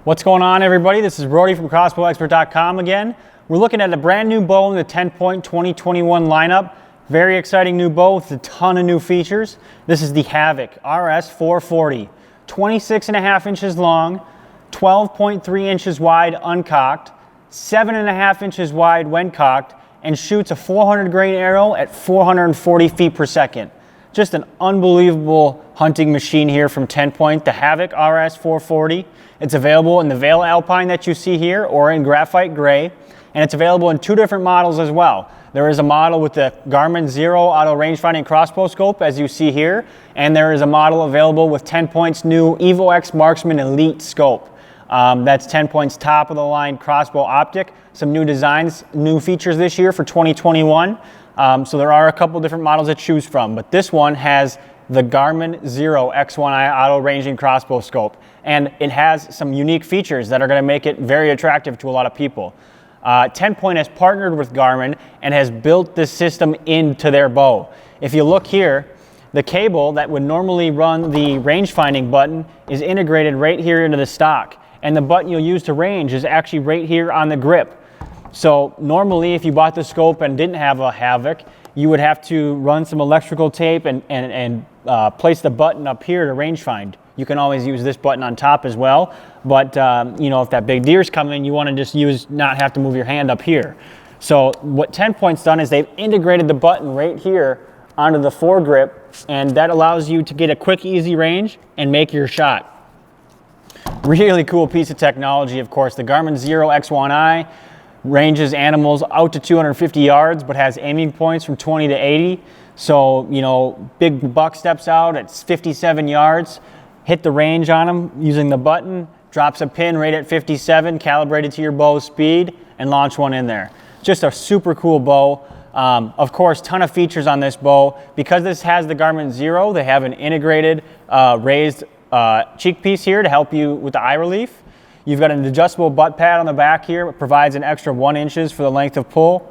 What's going on, everybody? This is Brody from CrossbowExpert.com again. We're looking at a brand new bow in the 10 Point 2021 lineup. Very exciting new bow with a ton of new features. This is the Havoc RS440, 26.5 inches long, 12.3 inches wide uncocked, 7.5 inches wide when cocked, and shoots a 400 grain arrow at 440 feet per second. Just an unbelievable hunting machine here from 10 Point, the Havoc RS440. It's available in the Veil Alpine that you see here or in Graphite Gray, and it's available in two different models as well. There is a model with the Garmin Xero auto rangefinding crossbow scope as you see here, and there is a model available with 10 Point's new Evo X Marksman Elite scope. That's 10 Point's top of the line crossbow optic. Some new designs, new features this year for 2021. So there are a couple different models to choose from, but this one has the Garmin Xero X1i auto ranging crossbow scope, and it has some unique features that are going to make it very attractive to a lot of people. 10 Point has partnered with Garmin and has built this system into their bow. If you look here, the cable that would normally run the rangefinding button is integrated right here into the stock, and the button you'll use to range is actually right here on the grip. So normally if you bought the scope and didn't have a Havoc, you would have to run some electrical tape and place the button up here to range find. You can always use this button on top as well, but you know, if that big deer's coming, you want to just not have to move your hand up here. So what 10 Point's done is they've integrated the button right here onto the foregrip, and that allows you to get a quick, easy range and make your shot. Really cool piece of technology, of course. The Garmin Xero X1i ranges animals out to 250 yards, but has aiming points from 20 to 80. So, you know, big buck steps out at 57 yards, hit the range on them using the button, drops a pin right at 57, calibrated to your bow's speed, and launch one in there. Just a super cool bow. Of course, ton of features on this bow. Because this has the Garmin Xero, they have an integrated raised cheek piece here to help you with the eye relief. You've got an adjustable butt pad on the back here. It provides an extra 1 inch for the length of pull.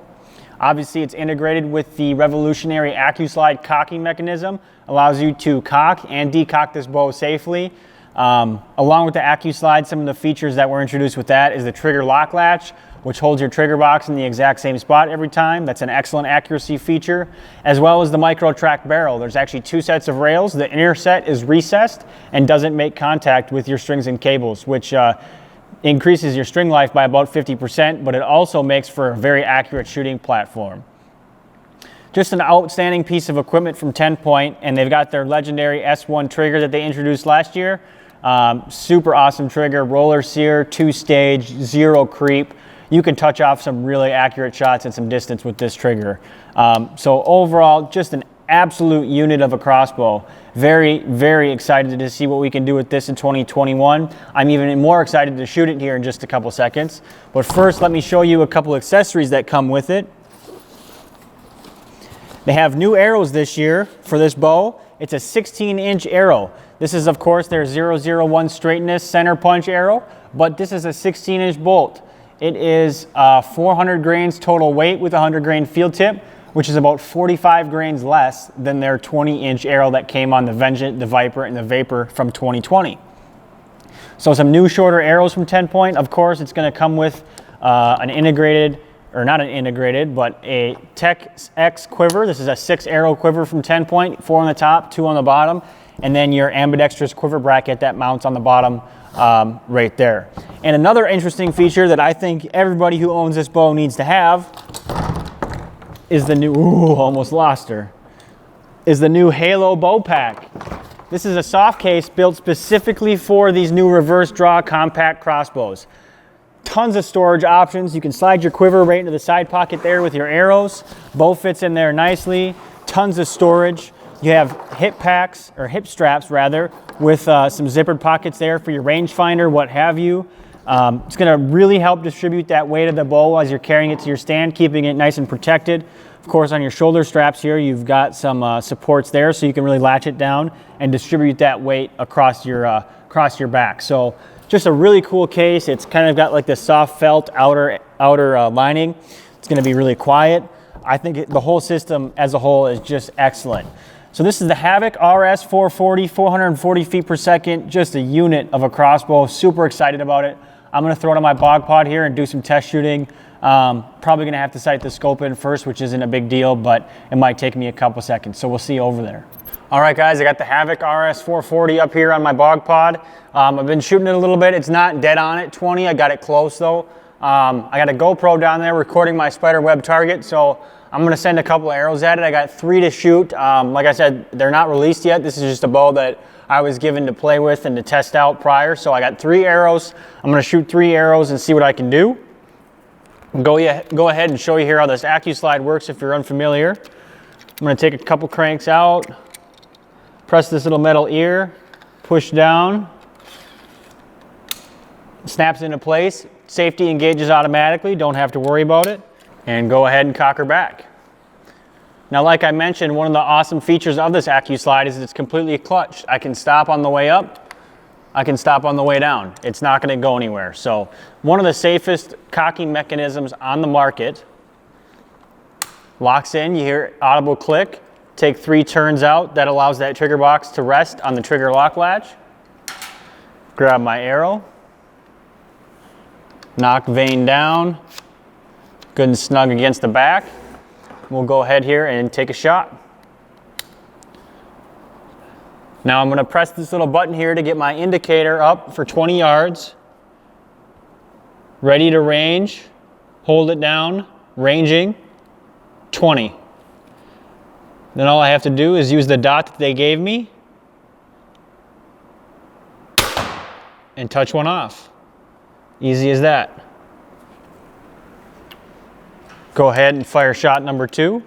Obviously, it's integrated with the revolutionary Accuslide cocking mechanism. Allows you to cock and decock this bow safely. Along with the Accuslide, some of the features that were introduced with that is the trigger lock latch, which holds your trigger box in the exact same spot every time. That's an excellent accuracy feature, as well as the micro track barrel. There's actually two sets of rails. The inner set is recessed and doesn't make contact with your strings and cables, which increases your string life by about 50%, but it also makes for a very accurate shooting platform. Just an outstanding piece of equipment from 10 Point, and they've got their legendary S1 trigger that they introduced last year. Super awesome trigger, roller sear, 2-stage, zero creep. You can touch off some really accurate shots at some distance with this trigger. So overall, just an absolute unit of a crossbow. Very, very excited to see what we can do with this in 2021. I'm even more excited to shoot it here in just a couple seconds. But first, let me show you a couple accessories that come with it. They have new arrows this year for this bow. It's a 16-inch arrow. This is, of course, their 001 straightness center punch arrow, but this is a 16-inch bolt. It is 400 grains total weight with a 100 grain field tip, which is about 45 grains less than their 20-inch arrow that came on the Vengeance, the Viper, and the Vapor from 2020. So some new shorter arrows from 10 Point. Of course, it's going to come with an integrated, or not an integrated, but a Tech X quiver. This is a 6-arrow quiver from 10 Point, 4 on the top, 2 on the bottom, and then your ambidextrous quiver bracket that mounts on the bottom right there. And another interesting feature that I think everybody who owns this bow needs to have is the new, almost lost her, is the new Halo bow pack. This is a soft case built specifically for these new reverse draw compact crossbows. Tons of storage options. You can slide your quiver right into the side pocket there with your arrows. Bow fits in there nicely. Tons of storage. You have hip packs, or hip straps rather, with some zippered pockets there for your rangefinder, what have you. It's going to really help distribute that weight of the bow as you're carrying it to your stand, keeping it nice and protected. Of course, on your shoulder straps here, you've got some supports there, so you can really latch it down and distribute that weight across your back. So just a really cool case. It's kind of got like this soft felt outer lining. It's going to be really quiet. I think the whole system as a whole is just excellent. So this is the Havoc RS440, 440 feet per second, just a unit of a crossbow. Super excited about it. I'm gonna throw it on my bog pod here and do some test shooting. Probably gonna have to sight the scope in first, which isn't a big deal, but it might take me a couple seconds. So we'll see you over there. All right, guys, I got the Havoc RS440 up here on my bog pod. I've been shooting it a little bit. It's not dead on at 20. I got it close though. I got a GoPro down there recording my spider web target, so I'm gonna send a couple arrows at it. I got 3 to shoot. Like I said, they're not released yet. This is just a bow that I was given to play with and to test out prior. So I got 3 arrows. I'm gonna shoot 3 arrows and see what I can do. Go ahead and show you here how this Accuslide works if you're unfamiliar. I'm gonna take a couple cranks out, press this little metal ear, push down, snaps into place. Safety engages automatically, don't have to worry about it. And go ahead and cock her back. Now, like I mentioned, one of the awesome features of this Accuslide is it's completely clutched. I can stop on the way up, I can stop on the way down. It's not gonna go anywhere. So one of the safest cocking mechanisms on the market. Locks in, you hear audible click. Take 3 turns out. That allows that trigger box to rest on the trigger lock latch. Grab my arrow. Knock vane down. Good and snug against the back. We'll go ahead here and take a shot. Now I'm going to press this little button here to get my indicator up for 20 yards. Ready to range. Hold it down. Ranging. 20. Then all I have to do is use the dot that they gave me and touch one off. Easy as that. Go ahead and fire shot number 2.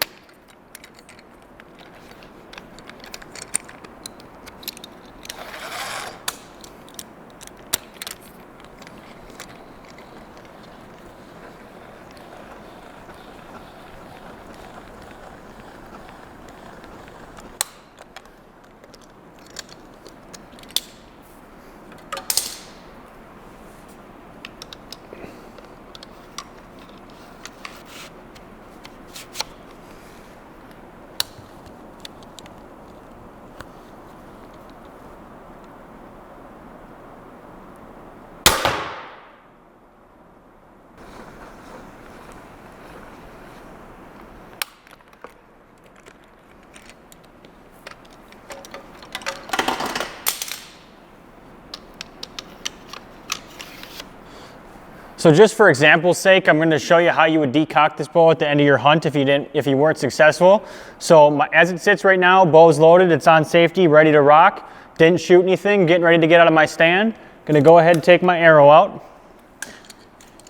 So just for example's sake, I'm going to show you how you would decock this bow at the end of your hunt if you weren't successful. So as it sits right now, bow's loaded, it's on safety, ready to rock. Didn't shoot anything, getting ready to get out of my stand. Going to go ahead and take my arrow out.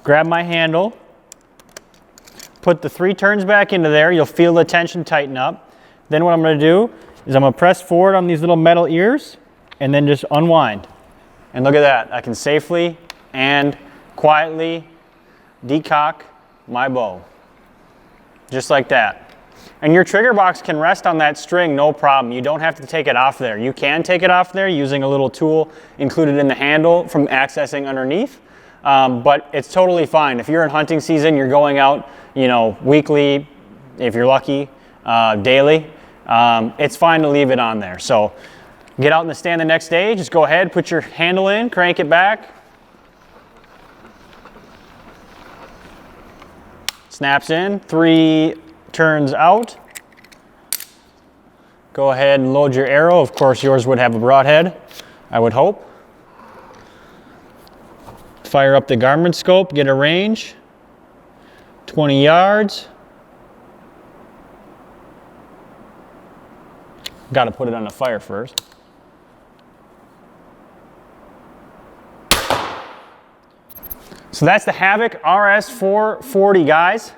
Grab my handle. Put the 3 turns back into there. You'll feel the tension tighten up. Then what I'm going to do is I'm going to press forward on these little metal ears and then just unwind. And look at that. I can safely and quietly decock my bow. Just like that. And your trigger box can rest on that string, no problem. You don't have to take it off there. You can take it off there using a little tool included in the handle from accessing underneath. But it's totally fine. If you're in hunting season, you're going out, you know, weekly, if you're lucky, daily, it's fine to leave it on there. So get out in the stand the next day, just go ahead, put your handle in, crank it back. Snaps in, 3 turns out. Go ahead and load your arrow. Of course, yours would have a broadhead, I would hope. Fire up the Garmin scope, get a range, 20 yards. Got to put it on the fire first. So that's the Havoc RS440, guys.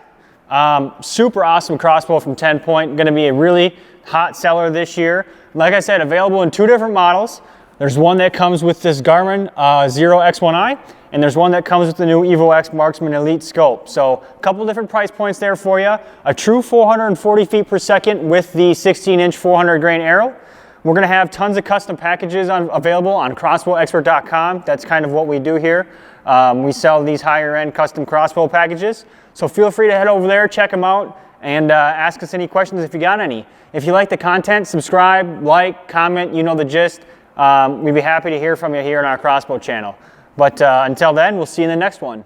Super awesome crossbow from 10 Point. Going to be a really hot seller this year. Like I said, available in 2 different models. There's one that comes with this Garmin Xero X1i, and there's one that comes with the new Evo X Marksman Elite scope. So a couple different price points there for you. A true 440 feet per second with the 16-inch 400 grain arrow. We're going to have tons of custom packages available on crossbowexpert.com. That's kind of what we do here. We sell these higher end custom crossbow packages. So feel free to head over there, check them out, and ask us any questions if you got any. If you like the content, subscribe, like, comment, you know the gist. We'd be happy to hear from you here on our Crossbow channel. But until then, we'll see you in the next one.